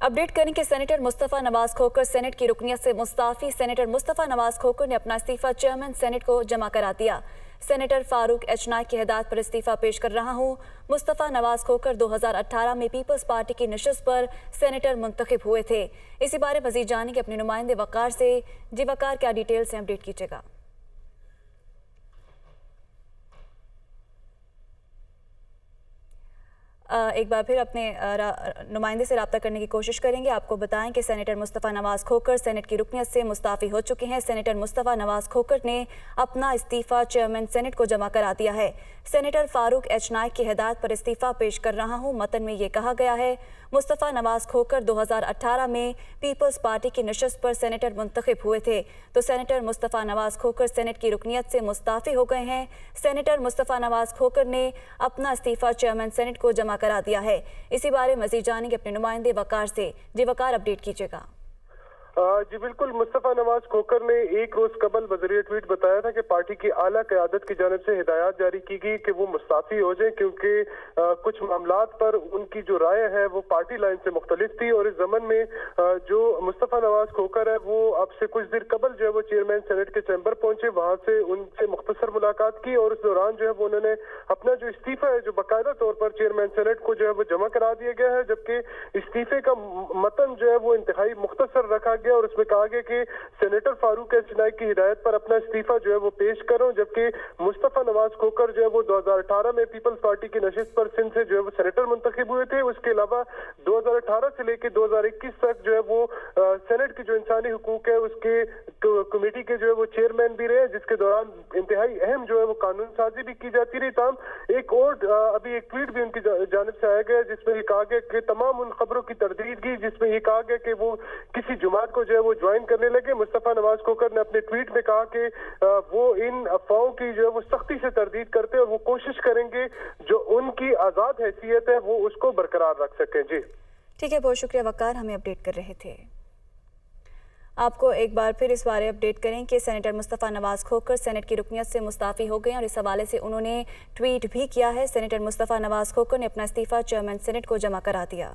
Update करें कि senator Mustafa Nawaz Khokhar senate की रुकनियत से मुस्ताफ़ी। सेनेटर मुस्तफ़ा नवाज खोखर ने अपना इस्तीफ़ा चेयरमैन सेनेट को जमा करा दिया। सेनेटर फारूक एच नाइक की हिदायत पर इस्तीफ़ा पेश कर रहा हूँ। मुस्तफ़ा नवाज खोखर 2018 में पीपल्स पार्टी की नशिस्त पर सेनेटर मुंतखब हुए थे। इसी बारे मज़ीद जानेंगे अपने नुमाइंदे वकार से। जी वकार, क्या डिटेल से अपडेट कीजिएगा। एक बार फिर अपने नुमाइंदे से रब्ता करने की कोशिश करेंगे। आपको बताएं कि सेनेटर मुस्तफ़ा नवाज खोखर सेनेट की रुकनियत से मुस्ताफ़ी हो चुके हैं। सेनेटर मुस्तफ़ा नवाज खोखर ने अपना इस्तीफ़ा चेयरमैन सेनेट को जमा करा दिया है। सेनेटर फारूक एच नाइक की हिदायत पर इस्तीफ़ा पेश कर रहा हूँ। मतन में ये कहा गया है, मुस्तफ़ा नवाज खोखर 2018 में पीपल्स पार्टी की नशिस्त पर सेनेटर मुंतखब हुए थे, तो सेनेटर मुस्तफ़ा नवाज खोखर सेनेट की रुकनियत से मुस्ताफ़ी हो गए हैं। सेनेटर मुस्तफ़ा नवाज खोखर ने अपना इस्तीफ़ा चेयरमैन सेनेट को जमा करा दिया है। इसी बारे मज़ीद जानेंगे अपने नुमाइंदे वकार से। जी वकार, अपडेट कीजिएगा। जी बिल्कुल, मुस्तफ़ा नवाज खोखर ने एक रोज कबल बजरिए ट्वीट बताया था कि पार्टी की आला क़यादत की जानिब से हिदायत जारी की गई कि वो मुस्ताफ़ी हो जाए, क्योंकि कुछ मामलात पर उनकी जो राय है वो पार्टी लाइन से मुख्तलिफ थी। और इस ज़मन में जो मुस्तफ़ा नवाज खोखर है वो अब से कुछ देर कबल जो है वो चेयरमैन सेनेट के चैम्बर पहुंचे, वहां से उनसे मुख्तसर मुलाकात की और उस दौरान जो है वो उन्होंने अपना जो इस्तीफ़ा है जो बाकायदा तौर पर चेयरमैन सेनेट को जो है वो जमा करा दिया गया है। जबकि इस्तीफ़े का मतन जो है वो इंतहाई मुख्तसर रखा गया और उसमें कहा गया कि सेनेटर फारूक एच नाइक की हिदायत पर अपना इस्तीफा जो है वो पेश करो। जबकि मुस्तफ़ा नवाज खोखर जो है वो 2018 में पीपल्स पार्टी की नशिस्त पर सिंध से जो है वो सेनेटर मुंतखब हुए थे। उसके अलावा 2018 से लेकर 2021 तक जो है वो सेनेट की जो इंसानी हुकूक है उसके कमेटी के जो है वो चेयरमैन भी रहे, जिसके दौरान इंतहाई अहम जो है वो कानून साजी भी की जाती रही। ताम एक और अभी एक ट्वीट भी उनकी जानिब से आया गया जिसमें ये कहा गया कि तमाम उन खबरों की तरदीद की जिसमें ये कहा गया कि वो किसी जमात को जो है वो ज्वाइन करने लगे। मुस्तफ़ा नवाज खोखर ने अपने ट्वीट में कहा कि वो इन अफवाहों की जो है वो सख्ती से तरदीद करते हैं और वो कोशिश करेंगे जो उनकी आज़ाद हैसियत है वो उसको बरकरार रख सकें। जी ठीक है, बहुत शुक्रिया वकार, हमें अपडेट कर रहे थे। आपको एक बार फिर इस बारे अपडेट करें कि सेनेटर मुस्तफ़ा नवाज खोखर सेनेट की रुकनियत से मुस्ताफ़ी हो गए और इस हवाले से उन्होंने ट्वीट भी किया है। सेनेटर मुस्तफ़ा नवाज खोखर ने अपना इस्तीफ़ा चेयरमैन सेनेट को जमा करा दिया।